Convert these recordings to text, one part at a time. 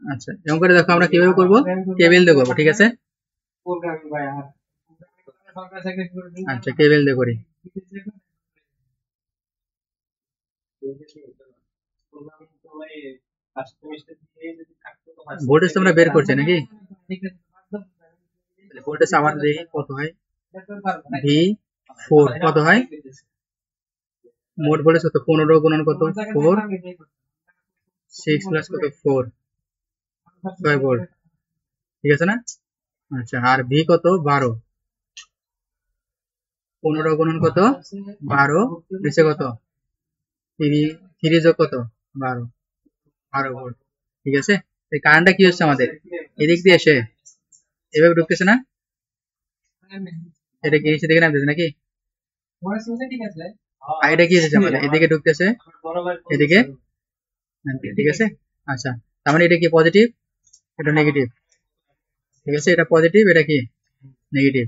আচ্ছা এরকম করে দেখো আমরা কিভাবে করব, টেবিল দিয়ে করবো, ঠিক আছে। আচ্ছা টেবিল দিয়ে করি। ভোল্টেজ তোমরা বের করছে নাকি? ভোল্টেজ আমার দেখি কত হয়, V4 কত হয়, মোট ভোল্টেজ কত, 15 গুণন কত 4, 6 প্লাস কত 4, 6 ভোল্ট, ঠিক আছে না। আচ্ছা আর V কত 12, 15 গুণন কত 12, নিচে কত 3 যোগ কত 12, 12 ভোল্ট, ঠিক আছে। এই কারেন্টটা কি হচ্ছে আমাদের এদিক দিয়ে এসে এভাবে ঢুকতেছে না, এটা কি নিচে দিকে নামতেছে নাকি, আর এটা কি হচ্ছে আমাদের এদিকে ঢুকতেছে এদিকে, ঠিক আছে। আচ্ছা তার মানে এটা কি পজিটিভ, এটা নেগেটিভ, ঠিক আছে, এটা পজিটিভ এটা কি নেগেটিভ,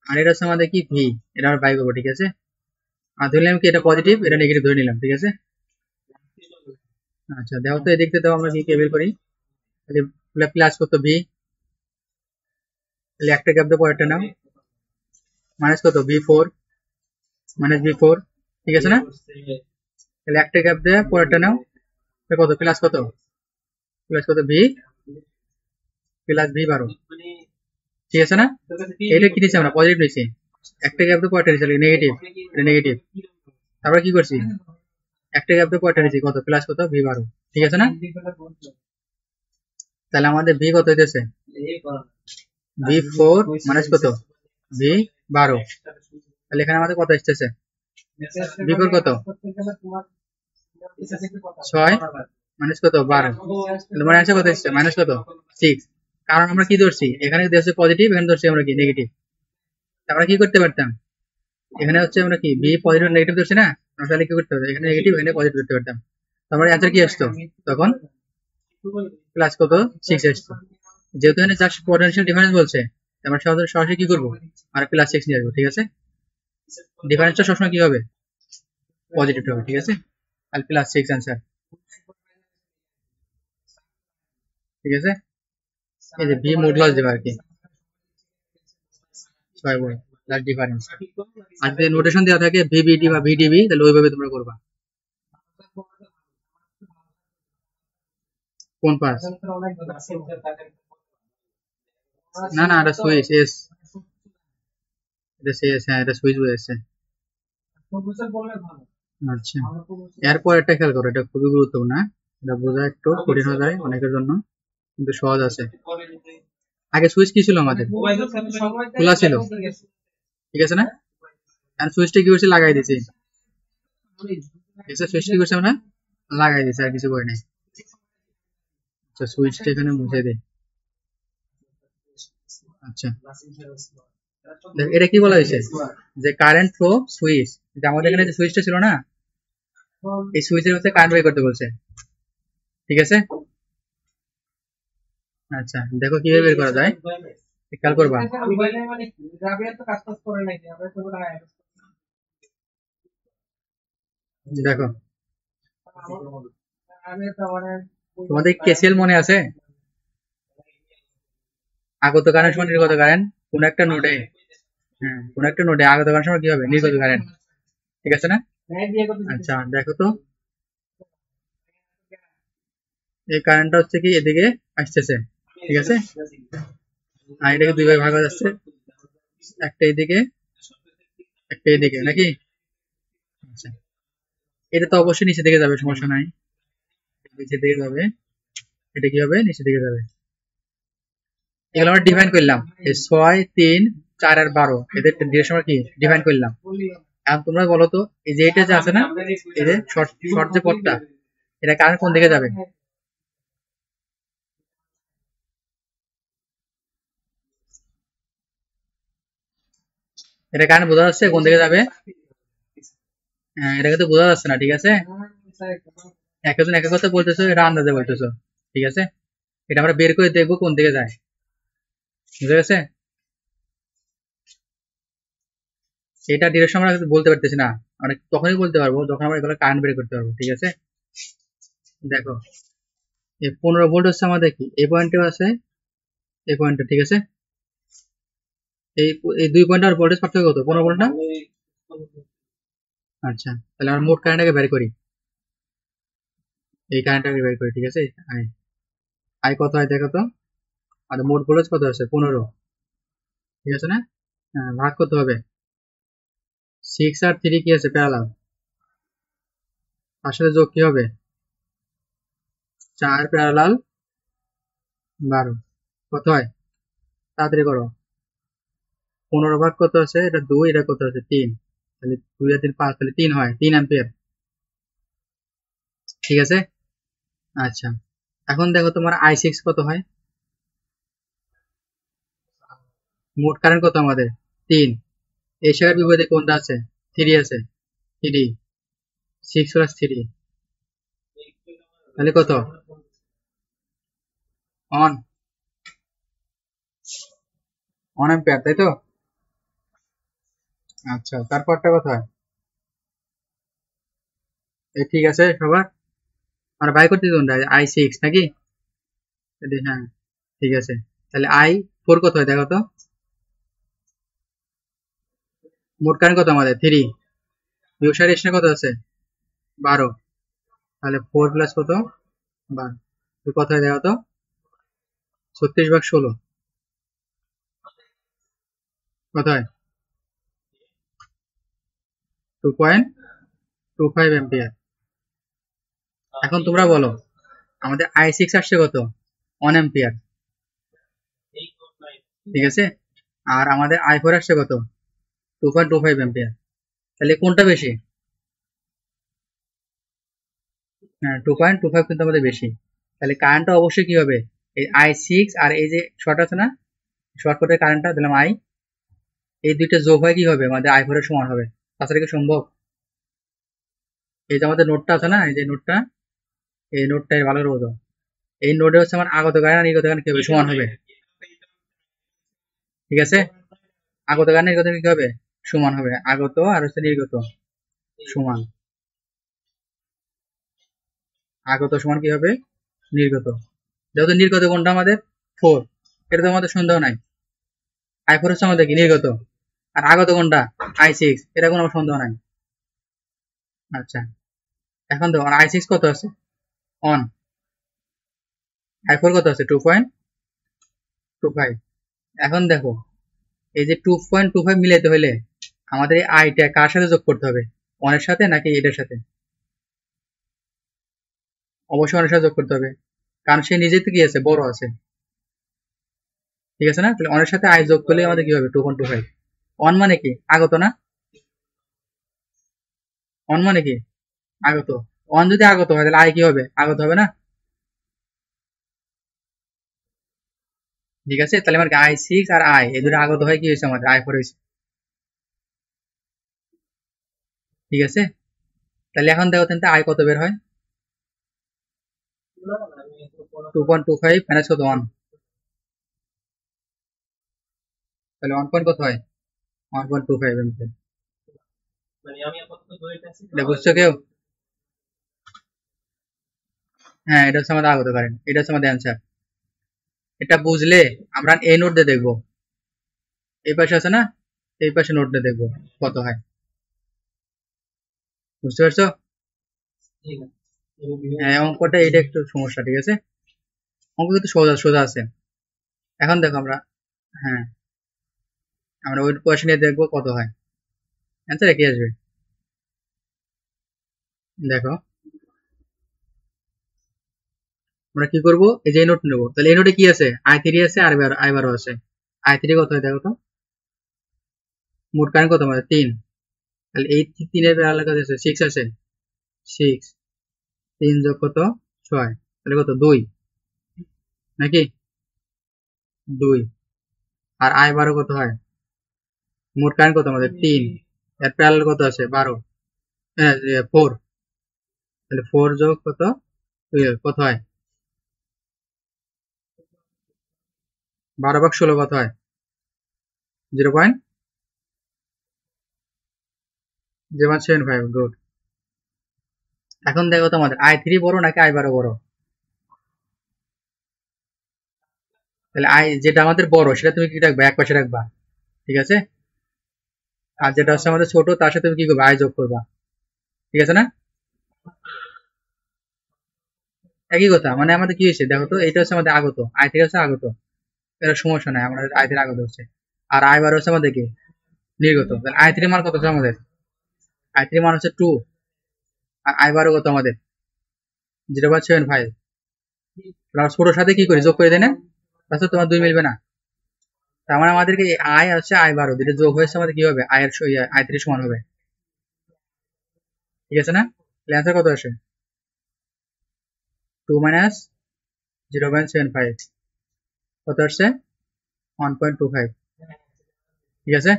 আর এটা হচ্ছে আমাদের কি ভি, এটা আমরা বাই করবো, ঠিক আছে। আর ধরলাম কি এটা পজিটিভ এটা নেগেটিভ ধরে নিলাম, ঠিক আছে। আচ্ছা দেখো তো এদিক থেকে আমরা কি বের করি, তাহলে প্লাস কত ভি, তাহলে একটা গ্যাপ দিয়ে পরেরটা নাও, মাইনাস কত V4, মাইনাস V4, ঠিক আছে না। তাহলে একটা গ্যাপ দিয়ে পরেরটা নাও, কত প্লাস কত, প্লাস কত ভি, প্লাস V12, ঠিক আছে না। এটা কি নিচ্ছি আমরা পজিটিভ নিচ্ছি, একটা গ্যাপ দিয়ে পরেরটা নিচ্ছি নেগেটিভ, এটা নেগেটিভ, তারপরে কি করছি একটা গ্যাপ দিয়ে পরেরটা নিচ্ছি কত প্লাস কত V12, ঠিক আছে না। তাহলে আমাদের ভি কত হইতেছে V4 মাইনাস কত V12, তাহলে এখানে আমাদের কত আসতেছে V4 কত 6 মাইনাস কত 12, তাহলে মানে আছে কত আসছে মাইনাস কত 6, কারণ আমরা কি ধরছি এখানে ধরছি পজিটিভ, এখানে ধরছি আমরা কি নেগেটিভ, আমরা কি করতে পারতাম এখানে হচ্ছে আমরা কি বি পজিটিভ নেগেটিভ ধরছি না, আমরা তাহলে কি করতে পারতাম এখানে নেগেটিভ এখানে পজিটিভ করতে পারতাম, তারপরে অ্যান্সার কি আসতো তখন প্লাস কত 6 আসতো। যেহেতু এখানে জাস্ট পটেনশিয়াল ডিফারেন্স বলছে আমরা সরাসরি কি করবো আর প্লাস 6 নিয়ে আসবো, ঠিক আছে। ডিফারেন্সটা সবসময় কি হবে পজিটিভ হবে, ঠিক আছে। আর প্লাস 6 অ্যান্সার, ঠিক আছে। এই যে ভি মডুলাস দেবে আর কি 6 ভোল্ট প্লাস ডিফারেন্স, আর যদি নোটেশন দেওয়া থাকে ভিবিডি বা ভিডিবি তাহলে ওইভাবে তোমরা করবা। কোন পাস, না না এটা সুইচ এস, এটা এস, হ্যাঁ এটা সুইচ হয়েছে। আচ্ছা এরপর একটা খেয়াল করো, এটা খুবই গুরুত্বপূর্ণ, এটা বোঝা একটু কঠিন হয়ে যায় অনেকের জন্য কিন্তু সহজ আছে। আগে সুইচ কি ছিল আমাদের খোলা ছিল, ঠিক আছে না, আর সুইচটা কি করছি লাগাই দিয়েছি, সুইচটা কি করছি আমরা লাগাই দিয়েছি আর কিছু করে নাই। আচ্ছা সুইচটা এখানে মুছে দিই। আচ্ছা দেখ এটা কি বলা হয়েছে যে কারেন্ট ফ্লো সুইচ, যে আমাদের এখানে যে সুইচটা ছিল না এই সুইচের হচ্ছে কারেন্ট বের করতে বলছে, ঠিক আছে। আচ্ছা দেখো কিভাবে বের করা যায় খেয়াল করবা, দেখো তোমাদের কেসিএল মনে আছে, আগত কারেন্ট সমান নির্গত কারেন্ট, কোন একটা নোডে, হ্যাঁ কোন একটা নোডে আগত কারেন্ট সমান কি হবে নির্গত কারেন্ট, ঠিক আছে না। আচ্ছা দেখো তো এই কারেন্টটা হচ্ছে কি এদিকে আসতেছে, ঠিক আছে, আর এটাকে দুই ভাগে ভাগ হয়ে যাচ্ছে, একটা এদিকে একটা এদিকে নাকি। আচ্ছা এটা তো অবশ্যই নিচে দিকে যাবে, সমস্যা নাই, নিচে দিকে যাবে, এটা কি হবে নিচে দিকে যাবে। এগুলো আমরা ডিফাইন করলাম এই 6, 3, 4 আর 12 এদের ডিরেকশন আমরা কি ডিফাইন করলাম। এখন তোমরা বলো তো এই যে এটা যে আছে না এই যে শর্ট শর্ট যে পথটা এটা কারেন্ট কোন দিকে যাবে, এটা কারেন্ট বোঝা যাচ্ছে কোন দিকে যাবে, হ্যাঁ এটাকে তো বোঝা যাচ্ছে না, ঠিক আছে। একজন এক এক কথা বলতেছো, এটা আন্দাজে বলতেছো, ঠিক আছে। এটা আমরা বের করে দেখবো কোন দিকে যায়, বুঝা গেছে। এটা ডিরেকশন আমরা বলতে পারতেছি না, আমরা তখনই বলতে পারবো যখন আমরা এগুলো কারেন্ট বের করতে পারবো, ঠিক আছে। দেখো এই 15 ভোল্ট হচ্ছে আমাদের কি এই পয়েন্টেও আছে এই পয়েন্টে, ঠিক আছে। এই এই 2 পয়েন্টের ভোল্টেজ পার্থক্য কত? 15 ভোল্ট না? আচ্ছা, তাহলে আমরা মোট কারেন্টটাকে বের করি, এই কারেন্টটাকে বের করি, ঠিক আছে। আই আই কত হয় দেখো তো, আর মোট ভোল্টেজ কত আছে? 15, ঠিক আছে না? হ্যাঁ, ভাগ করতে হবে। 6 আর 3 কি আছে? প্যারালাল। তার সাথে যোগ কি হবে? 4 প্যারালাল 12 কত হয়? তাড়াতাড়ি করো। 15 ভাগ কত আছে? এটা 2, এটা কত আছে? 3। তাহলে 2 আর 3 5, তাহলে 3 হয়, 3 অ্যাম্পিয়ার, ঠিক আছে। আচ্ছা, এখন দেখো তোমার I6 কত হয়? মোট কারেন্ট কত আমাদের? 3। এই শাখার বিপরীতে কোনটা আছে? 3 আছে, 3, 6 প্লাস 3, তাহলে কত? অন 1 অ্যাম্পিয়ার, তাই তো? আচ্ছা, তারপরটা কত হয়? এই ঠিক আছে সবার, আমরা বাই করতে কোনটা? I6 নাকি? হ্যাঁ, ঠিক আছে। তাহলে I4 কত হয় দেখো তো? মোট কারেন্ট কত আমাদের? 3, বিয়োগসার এসে কত আছে? 12, তাহলে 4 প্লাস কত? 12, কত হয় দেখো তো? 36/16 কত হয়? 2.25 অ্যাম্পিয়ার। এখন তোমরা বলো, আমাদের I6 আসছে কত? 1 অ্যাম্পিয়ার, ঠিক আছে। আর আমাদের I4 আসছে কত? 2.25 অ্যাম্পিয়ার। তাহলে কোনটা বেশি? হ্যাঁ, 2.25 কিন্তু আমাদের বেশি। তাহলে কারেন্টটা অবশ্যই কি হবে? এই I6 আর এই যে শর্ট আছে না, শর্টকাটের কারেন্টটা দিলাম I, এই দুইটা যোগ হয় কি হবে? আমাদের I4 এর সমান হবে। তাছাড়া কি সম্ভব? এই যে আমাদের নোটটা আছে না, এই যে নোটটা, এই নোটটা ভালো করে বোঝো। এই নোটে হচ্ছে আমার আগত কারেন্ট আর নির্গত কারেন্ট কি হবে? সমান হবে, ঠিক আছে। আগত কারেন্ট নির্গত কি হবে? সমান হবে। আগত আর হচ্ছে নির্গত সমান, আগত সমান কি হবে? নির্গত। যেহেতু নির্গত কোনটা আমাদের? 4, এটা তো আমাদের সন্দেহ নাই। I4 হচ্ছে আমাদের কি? নির্গত। আর আগত কোনটা? I6, এটা কোনো সন্দেহ নাই। আচ্ছা, এখন দেখো I6 কত আছে? অন। I4 কত আছে? 2.25। এখন দেখো, এই যে 2.25 মিলাইতে হলে আমাদের এই আইটা কার সাথে যোগ করতে হবে? 1 এর সাথে নাকি এটার সাথে? অবশ্যই 1 এর সাথে যোগ করতে হবে, কারণ সে নিজেই তো কি আছে? বড় আছে, ঠিক আছে না? তাহলে 1 এর সাথে আই যোগ করলে আমাদের কি হবে? 2.25। 1 মানে কি? আগত না? 1 মানে কি? আগত। 1 যদি আগত হয় তাহলে আই কি হবে? আগত হবে না? ঠিক আছে, তাহলে আমার I6 আর আই এই দুটো আগত হয় কি হয়েছে? আমাদের I4 হয়েছে, ঠিক আছে। তাহলে এখন দেখো তো আই কত বের হয়? 2.25 মাইনাস কত? 1, তাহলে 1 পয়েন্ট কত হয়? 1.25 এমপি। এটা বুঝছো কেউ? হ্যাঁ, এটা হচ্ছে আমাদের আগত কারেন্ট, এটা হচ্ছে আমাদের অ্যান্সার। এটা বুঝলে আমরা এই নোট দিয়ে দেখবো, এই পাশে আছে না, এই পাশে নোট দিয়ে দেখবো কত হয়। বুঝতে পারছো? হ্যাঁ, অঙ্কটা এটা একটু সমস্যা, ঠিক আছে। অঙ্ক কিন্তু সোজা সোজা আছে। এখন দেখো আমরা, হ্যাঁ, আমরা ওই পয়সা নিয়ে দেখবো কত হয়, অ্যান্সার একই আসবে। দেখো, আমরা কি করবো? এই যে নোট নেবো, তাহলে এই নোটে কি আছে? I3 আছে আর I12 আছে। I3 কত হয় দেখো তো? মোট কারেন্ট কত আমাদের? 3, তাহলে এই 3 এর আলাদা কত আছে? 6 আছে, 6, 3 যোগ কত? 6, তাহলে কত? 2 নাকি? 2। আর I12 কত হয়? মোট কারেন্ট কত আমাদের? 3, এর প্যারালাল কত আছে? 12, হ্যাঁ 4, তাহলে 4 যোগ কত? 12 কত হয়? 12/16 কত হয়? 0.075, গুড। এখন দেখো তো আমাদের I3 বড় নাকি I12 বড়? তাহলে আই যেটা আমাদের বড় সেটা তুমি কি রাখবা, এক পাশে রাখবা, ঠিক আছে? আর যেটা হচ্ছে আমাদের ছোট তার সাথে তুমি কি করবা, আই যোগ করবা, ঠিক আছে না? একই কথা, মানে আমাদের কি হয়েছে দেখো তো, এটা হচ্ছে আমাদের আগত, আই থেকে হচ্ছে আগত, এটা সমস্যা নাই, আমাদের আই থেকে আগত হচ্ছে। আর আই বার হচ্ছে আমাদের কি, নির্গত। তাহলে আই থ্রি মান কত হচ্ছে আমাদের, আই থ্রি মান হচ্ছে 2, আর আই বারও কত আমাদের 0.75। প্লাস ছোটোর সাথে কি করি, যোগ করে দেয় না, তাছাড়া তোমার 2 মিলবে না। তার মানে আমাদেরকে আই হচ্ছে আই বারো দুটো যোগ হয়েছে, আমাদের কি হবে, আই এর আই থ্রি সমান হবে, ঠিক আছে না? অ্যান্সার কত আসে, 2 মাইনাস 0.75, কত আসছে 1.25, ঠিক আছে,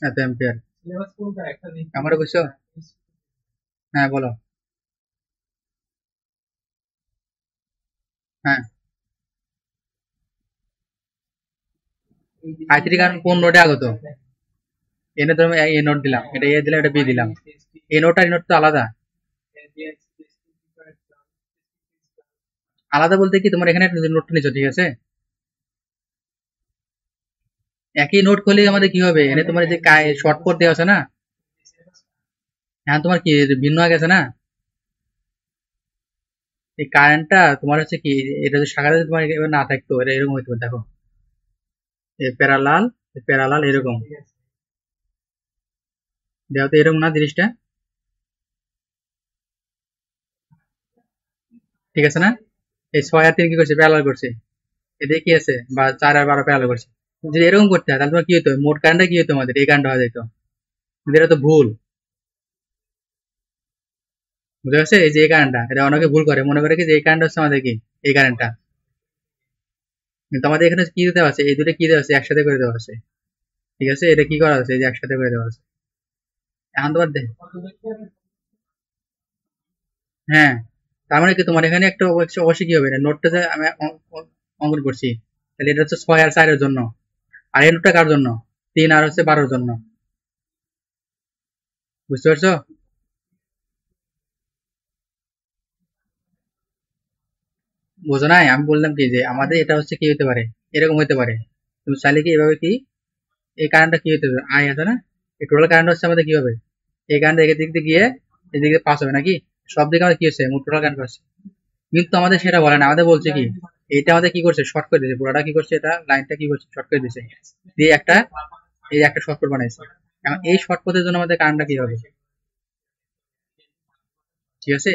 এত অ্যাম্পিয়ার। আমার বুঝছো? হ্যাঁ বলো। হ্যাঁ, আই থ্রি কারণ কোন নোটে আগত, এনে তো আমি এ নোট দিলাম, এটা এ দিলাম, এটা বি দিলাম, এ নোট আর এই নোট তো আলাদা। আলাদা বলতে কি, তোমার এখানে নোটটা নিচ্ছ, ঠিক আছে, একই নোট করলেই আমাদের কি হবে, এনে তোমার যে শর্ট কোড দেওয়া আছে না, এখন তোমার কি ভিন্ন হয়ে গেছে না, এই কারেন্টটা তোমার হচ্ছে কি, এটা যদি শাখাটা যদি তোমার এবার না থাকতো, এটা এরকম হইতো, দেখো এই প্যারালাল, প্যারালাল এরকম, দেখো তো এরকম না জিনিসটা, ঠিক আছে না? এই 6 আর 3 কি করছে, প্যারালাল করছে, এদিকে কি আছে, বা 4 আর 12 প্যারালাল করছে। যদি এরকম করতে হয় তাহলে তোমার কি হতো, মোট কারেন্টটা কি হতো আমাদের, এই কারেন্ট হয়ে যেত, কিন্তু এটা তো ভুল, বুঝতে পারছে? এই যে এই কারেন্টটা, এটা অনেকে ভুল করে, মনে করে কি যে এই কারেন্ট হচ্ছে আমাদের কি, এই কারেন্টটা, কিন্তু আমাদের এখানে কি দেওয়া আছে, এই দুটো কি দেওয়া আছে, একসাথে করে দেওয়া আছে, ঠিক আছে, এটা কি করা আছে, এই যে একসাথে করে দেওয়া আছে। এখন তোমার হ্যাঁ, তার মানে কি তোমার এখানে একটা অবশ্যই কি হবে, নোটটা যে আমি অঙ্কন করছি, তাহলে এটা হচ্ছে 6 আর 4 এর জন্য, আর এই নোটটা কার জন্য, 3 আর হচ্ছে 12 জন্য, বুঝতে পারছো? বোঝো নাই, আমি বললাম কি যে আমাদের এটা হচ্ছে কি হতে পারে, এরকম হতে পারে, তুমি চাইলে কি এভাবে কি, এই কারেন্টটা কি হতে হবে, আই আছে না, এই টোটাল কারেন্ট হচ্ছে আমাদের কি হবে, এই কারেন্ট এদিক দিয়ে গিয়ে এদিকে পাস হবে নাকি, সব দিকে আমাদের কি হচ্ছে, মোট টোটাল কারেন্ট পাচ্ছে, কিন্তু আমাদের সেটা বলে না, আমাদের বলছে কি, এটা আমাদের কি করছে, শর্ট করে দিয়েছে, পুরোটা কি করছে, এটা লাইনটা কি করছে, শর্ট করে দিয়েছে, দিয়ে একটা, এই একটা শর্ট কোড বানাইছে। এখন এই শর্ট কোডের জন্য আমাদের কারেন্টটা কি হবে, ঠিক আছে?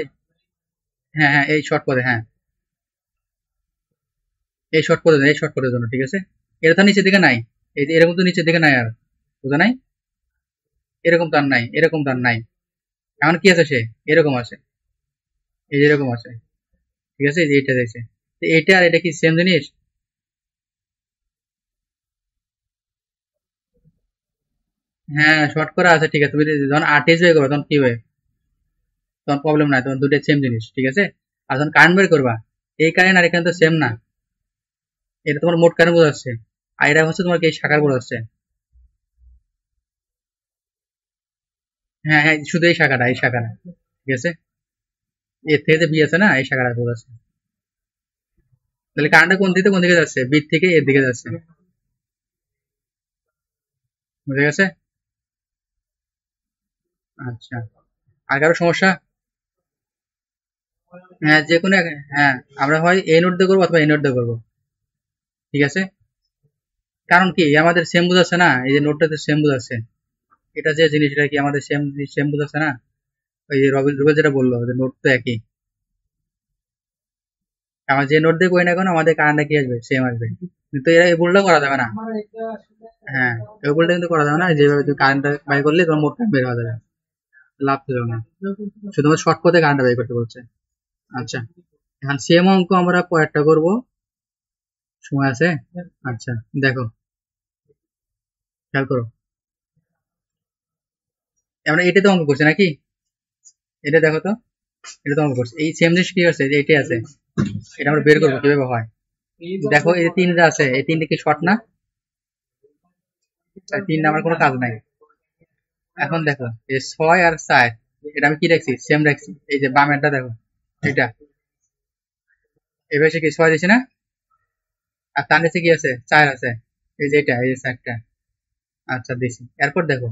হ্যাঁ হ্যাঁ, এই শর্ট কোডে, হ্যাঁ এই শর্ট কোডের, এই শর্ট কোডের জন্য, ঠিক আছে, এটা তো নিচের দিকে নাই, এই যে এরকম তো নিচের দিকে নাই আর, বুঝা নাই, এরকম তার নাই, এরকম তার নাই, এখন কি আছে সে, এরকম আছে, এই যে এরকম আছে, ঠিক আছে, এই যে এইটা দেখছে, তো এইটা আর এটা কি সেম জিনিস? হ্যাঁ শর্ট করা আছে, ঠিক আছে, তুমি যখন আরটিএস বের করবে তখন কি হয়, তখন প্রবলেম নাই, তখন দুটো সেম জিনিস, ঠিক আছে। আর যখন কারেন্ট বের করবা, এই কারেন্ট আর এখানে তো সেম না, এটা তোমার মোট কারেন্ট বোঝাচ্ছে, আর এটা হচ্ছে তোমার এই শাখার বোঝাচ্ছে। হ্যাঁ হ্যাঁ, শুধু এই শাখাটা, এই শাখাটা, ঠিক আছে, এর থেকে যে বি আছে না, এই শাখাটা বোঝাচ্ছে। তাহলে কারেন্টটা কোন দিকে যাচ্ছে, বি থেকে এর দিকে যাচ্ছে, বুঝে গেছে? আচ্ছা, আর কারো সমস্যা? হ্যাঁ যে কোনো হ্যাঁ, আমরা হয় এই নোট দিয়ে করবো অথবা এই নোট দিয়ে করবো, ঠিক আছে, কারণ কি আমাদের সেম বোঝাচ্ছে না, এই যে নোটটাতে সেম বোঝাচ্ছে, এটা যে জিনিস এটা কি আমাদের সেম সেম বোঝাচ্ছে না, ওই যে রুবেল যেটা বললো যে নোট তো একই, আমার যে নোট দিয়ে করি না কেন আমাদের কারেন্টটা কি আসবে, সেম আসবে, কিন্তু এরা এই ভুলটা করা যাবে না। হ্যাঁ, এই ভুলটা কিন্তু করা যাবে না, যেভাবে তুমি কারেন্টটা বাই করলে তোমার মোট কারেন্ট বের হওয়া যাবে, লাভ তো যাবে না, শুধুমাত্র শর্ট পথে কারেন্টটা বের করতে বলছে। আচ্ছা, এখন সেম অঙ্ক আমরা পরেরটা করব, সময় আছে? আচ্ছা, দেখো, খেয়াল করো, আমরা এটা তো অঙ্ক করছি নাকি, এটা দেখো তো, এটা তো অঙ্ক করছি, এই সেম জিনিস কি আছে, যে এটাই আছে, এটা আমরা বের করবো কিভাবে হয়, দেখো এই যে তিনটা আছে, এই তিনটা কি শর্ট না, তাই তিন নাম্বার কোনো কাজ নাই। এখন দেখো এই 6 আর 4, এটা আমি কি রাখছি, সেম রাখছি, এই যে বামেরটা দেখো, এটা এই পাশে কি 6 দিছি না, আর তার নিচে কি আছে 4 আছে, এই যে এটা, এই যে 4টা। আচ্ছা দিছি। এরপর দেখো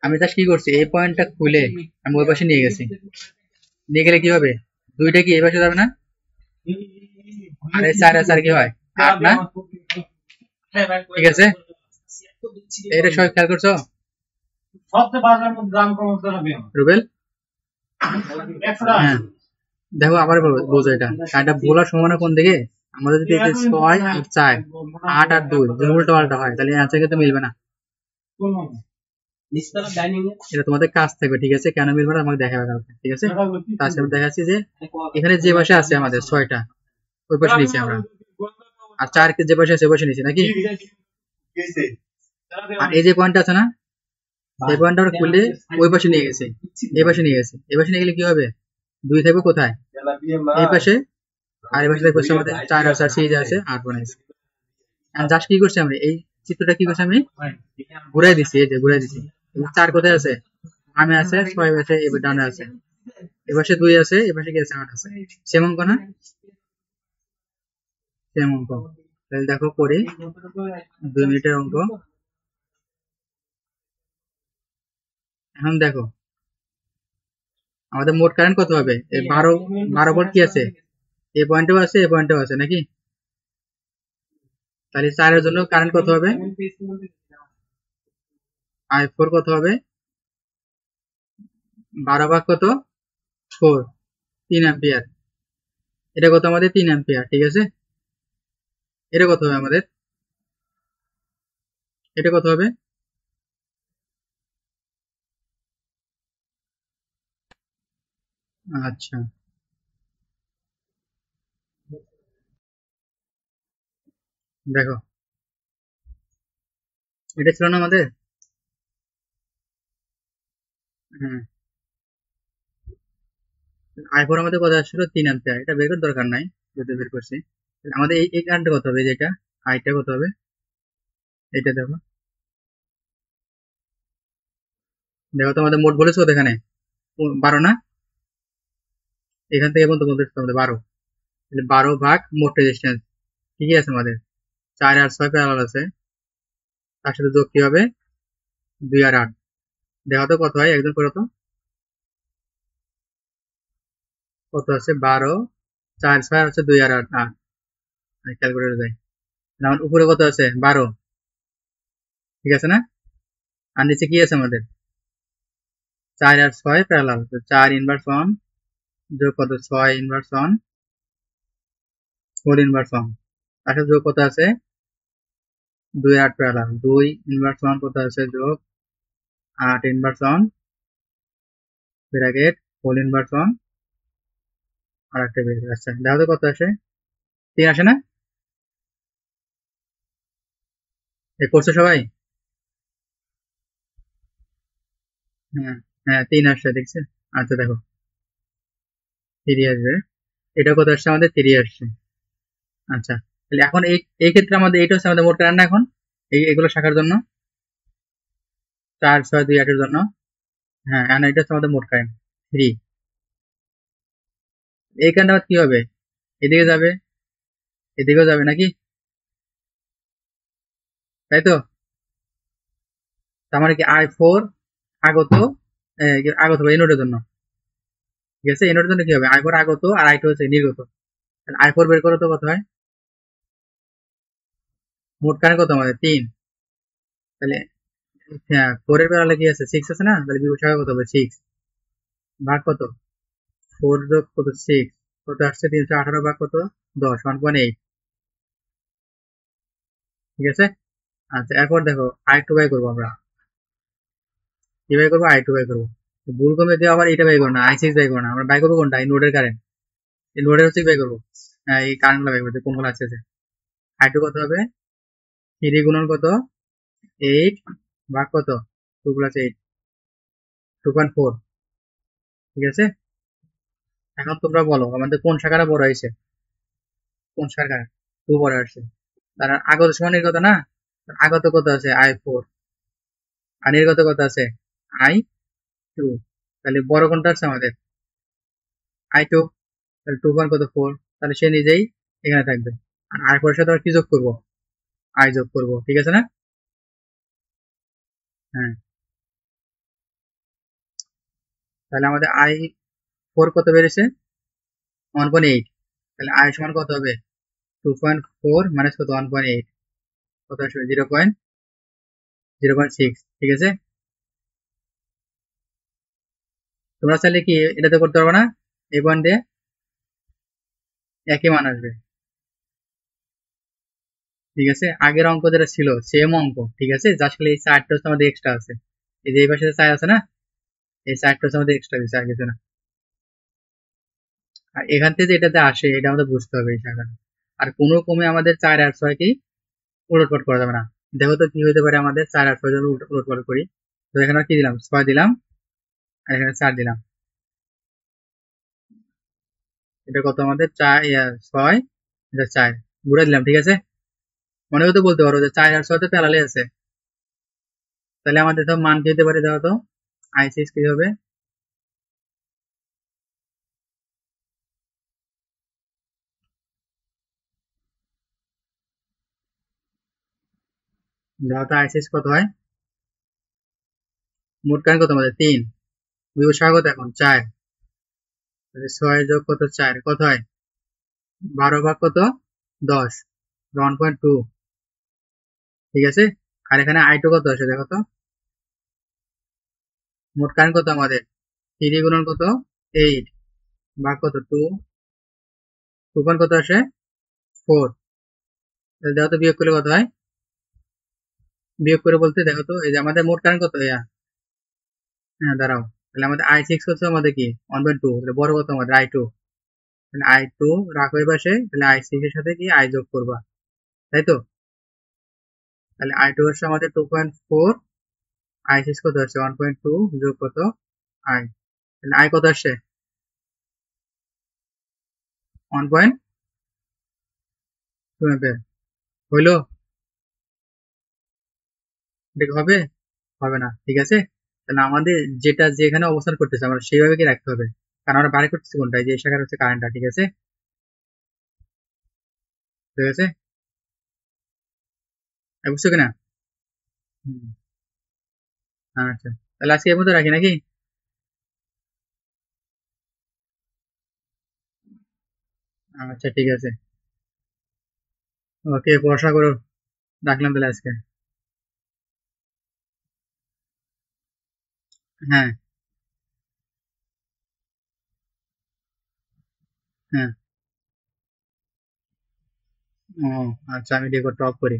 আমি জাস্ট কি করছি, এই পয়েন্টটা খুলে আমি ওই পাশে নিয়ে গেছি। নিয়ে গেলে কি হবে, দুইটা কি এই পাশে যাবে না, আর এই 4 আর 4 কি হয় 8 না, ঠিক আছে। এটা সবাই খেয়াল করছো রুবেল? হ্যাঁ দেখো আবার বোঝো, এটা এটা বলার সম্ভাবনা কোন দিকে, আমাদের যদি 6 আর 4 8 আর 2 যদি উল্টো পাল্টা হয় তাহলে অ্যান্সার কিন্তু মিলবে না। এটা তোমাদের কাজ থাকবে, ঠিক আছে, কেন মিলবে না আমাকে দেখাবে কালকে, ঠিক আছে। আজকে আমি দেখাচ্ছি যে এখানে যে পাশে আছে আমাদের 6টা ওই পাশে নিচে আমরা, আর 4 যে পাশে আছে ওই পাশে নিচে নাকি। আর এই যে পয়েন্ট আছে না, এই পয়েন্টটা আমরা খুললে ওই পাশে নিয়ে গেছে, এই পাশে নিয়ে গেছে, এই পাশে নিয়ে গেলে কি হবে, 2 থাকবে কোথায়, এই পাশে, আর এই পাশে দেখবো আমাদের 4 আর 4 সিরিজ আছে 8 বানাইছে। আর জাস্ট কি করছি আমরা, এই চিত্রটা কি করছি আমি ঘুরাই দিছি, এই যে ঘুরাই দিছি। 4 কোথায় আছে, বামে আছে, 6 আছে, এবার ডানে আছে, এপাশে 2 আছে, এপাশে কি আছে 8 আছে, সেম অঙ্ক না, সেম অঙ্ক। তাহলে দেখো করি 2 মিনিটের অঙ্ক। এখন দেখো আমাদের মোট কারেন্ট কত হবে, এই 12 ভোল্ট কি আছে, এই পয়েন্টেও আছে, এই পয়েন্টেও আছে নাকি। তাহলে 4 এর জন্য কারেন্ট কত হবে, I4 কত হবে, 12 ভাগ কত 4, 3 অ্যাম্পিয়ার। এটা কত আমাদের 3 অ্যাম্পিয়ার, ঠিক আছে। এটা কত হবে আমাদের, এটা কত হবে, আচ্ছা দেখো এটা ছিল না আমাদের, হ্যাঁ I4 আমাদের কত আসছিল 3 অ্যাম্পিয়ার, এটা বের করার দরকার নাই, যদি বের করছি। আমাদের এই কারেন্টটা কত হবে, যেটা আইটা কত হবে, এটা দেখো, দেখো তো আমাদের মোট বলেছো এখানে 12 না, এখান থেকে পর্যন্ত বলতে আমাদের 12, তাহলে 12 ভাগ মোট রেজিস্ট্যান্স ঠিকই আছে আমাদের, 4 আর 6 প্যারালাল আছে, তার সাথে যোগ কি হবে 2 আর 8, দেখো তো কত হয়, একদম করো তো কত আছে, 12 4 6 আছে 2 আর 8, ক্যালকুলেটর যায়। আমার উপরে কত আছে 12, ঠিক আছে না, আর নিচে কি আছে আমাদের 4 আর 6 প্যারালাল, 4 ইনভার্স 1 যোগ কত 6 ইনভার্স 1 4 ইনভার্স 1, তার সাথে যোগ কত আছে 2 আর 8 প্যারালাল, 2 ইনভার্স 1 কত আছে যোগ 8 ইনভার্স 1 ব্র্যাকেট 4 ইনভার্স 1 আর একটা ব্র্যাকেট। আচ্ছা দেখো তো কত আসে, 3 আসে না, এই করছো সবাই, হ্যাঁ হ্যাঁ 3 আসছে দেখছে। আচ্ছা দেখো 3 আসবে, এটা কত আসছে আমাদের 3 আসছে। আচ্ছা তাহলে এখন এই এই ক্ষেত্রে আমাদের এইটা হচ্ছে আমাদের মোট কারেন্ট না, এখন এগুলো শাখার জন্য 4 6 2 8 এর জন্য, হ্যাঁ এখন এটা হচ্ছে আমাদের মোট কারেন্ট 3। এই কারেন্ট আবার কি হবে, এদিকে যাবে, এদিকেও যাবে নাকি, তাই তো। তার মানে কি I4 আগত, আগত হবে এই নোটের জন্য, ঠিক আছে, এই নোটের জন্য কি হবে I4 আগত আর I2 হচ্ছে নির্গত। I4 বের করো তো কত হয়, মোট কারেন্ট কত আমাদের 3, তাহলে হ্যাঁ 4 এর বেলা কি আছে 6 আছে না, তাহলে বিভব শাখা কত হবে 6 ভাগ কত 4 যোগ কত 6 কত আসছে 318 ভাগ কত 10 1.8, ঠিক আছে। আচ্ছা এরপর দেখো I2 বাই করবো আমরা, কি বাই করবো I2 বাই করবো, ভুল কমে দিয়ে আবার এটা বাই করবো না, I6 বাই করবো না, আমরা বাই করবো কোনটা, এই নোডের কারেন্ট, এই নোডের হচ্ছে বাই করবো, হ্যাঁ এই কারেন্ট গুলো বাই করবো কোনগুলো আছে। I2 কত হবে 3 গুণন কত 8 ভাগ কত 2 প্লাস 8 2.4, ঠিক আছে। এখন তোমরা বলো আমাদের কোন শাখাটা বড় হয়েছে, কোন শাখা 2 বড় আসছে, তার আগত সমান নির্গত না, আগত কত আছে I4 আর নির্গত কত আছে I2, তাহলে বড় কোনটা আছে আমাদের I2, তাহলে 2 কত 4, তাহলে সে নিজেই এখানে থাকবে। আর আই ফোর সাথে কি যোগ করবো? আই যোগ করবো, ঠিক আছে না? হ্যাঁ, তাহলে আমাদের আই ফোর কত বেড়েছে? 1.8। তাহলে আই সমান কত হবে? 2.4 মাইনাস কত? 1.8, কত আসবে? 0.6, ঠিক আছে। তোমরা চাইলে কি এটাতে করতে পারবে না? এই পয়েন্ট দিয়ে একই মান আসবে, ঠিক আছে। আগের অঙ্ক যেটা ছিল সেম অঙ্ক, ঠিক আছে, জাস্ট এই চারটা হচ্ছে আমাদের এক্সট্রা আছে। এই যে এই পাশে চার আছে না, এই চারটা হচ্ছে আমাদের এক্সট্রা দিচ্ছে, আর কিছু না। আর এখান থেকে যে এটাতে আসে এটা আমাদের বুঝতে হবে এই শাখা। আর কোনো ক্রমে আমাদের 4 আর 6 কি উলটপালট করা যাবে না। দেখো তো কি হতে পারে আমাদের 4 আর 6 যদি উলটপালট করি। তো এখানে কি দিলাম? 6 দিলাম, আর এখানে 4 দিলাম। এটা কত আমাদের? 4 6, এটা 4 ঘুরে দিলাম, ঠিক আছে। মনে হতে বলতে পারো যে 4 আর 6 তো প্যারালে আছে। তাহলে আমাদের সব মান কি হতে পারে দেখো তো? আই6 কি হবে? দেখো তো আই6 কত হয়? মোট কারণ কত আমাদের? 3। বিভব সংখ্যা কত এখন? 4। 6 যোগ কত? 4 কত হয়? 12 ভাগ কত? 10, 1.2, ঠিক আছে। আর এখানে আই2 কত আছে দেখো তো? মোট কারণ কত আমাদের? 3 গুণন কত? 8 ভাগ কত? 2, 2 পয়েন্ট কত আসে? 4। দেখো তো বিয়োগ করলে কত হয়? বিয়োগ করে বলতে দেখো তো, এই যে আমাদের মোট কারণ কত? হ্যাঁ, দাঁড়াও। তাহলে আমাদের আই6 হচ্ছে আমাদের কি? 1.2। তাহলে বড় কত আমাদের? আই2। তাহলে আই2 রাখো এই পাশে, তাহলে আই6 এর সাথে কি আই যোগ করবা, তাই তো। তাহলে আই2 হচ্ছে আমাদের 2.4, আই6 কত আসছে? 1.2 যোগ কত? আই। তাহলে আই কত আসছে? 1.2 অ্যাম্পিয়ার। হইলো? এটা কি হবে? হবে না, ঠিক আছে। তাহলে আমাদের যেটা যেখানে অবস্থান করতেছে আমরা সেইভাবে কি রাখতে হবে, কারণ আমরা বাইরে করতেছি কোনটা? এই যে এই শাখার হচ্ছে কারেন্টটা, ঠিক আছে। ঠিক আছে, বুঝছো কিনা? হুম, আচ্ছা, তাহলে আজকে এর মধ্যে রাখি নাকি? আচ্ছা, ঠিক আছে। ওকে, পড়াশোনা করো। রাখলাম তাহলে আজকে। হ্যাঁ, হ্যাঁ। ও, আচ্ছা, আমি রেকর্ডটা অফ করি।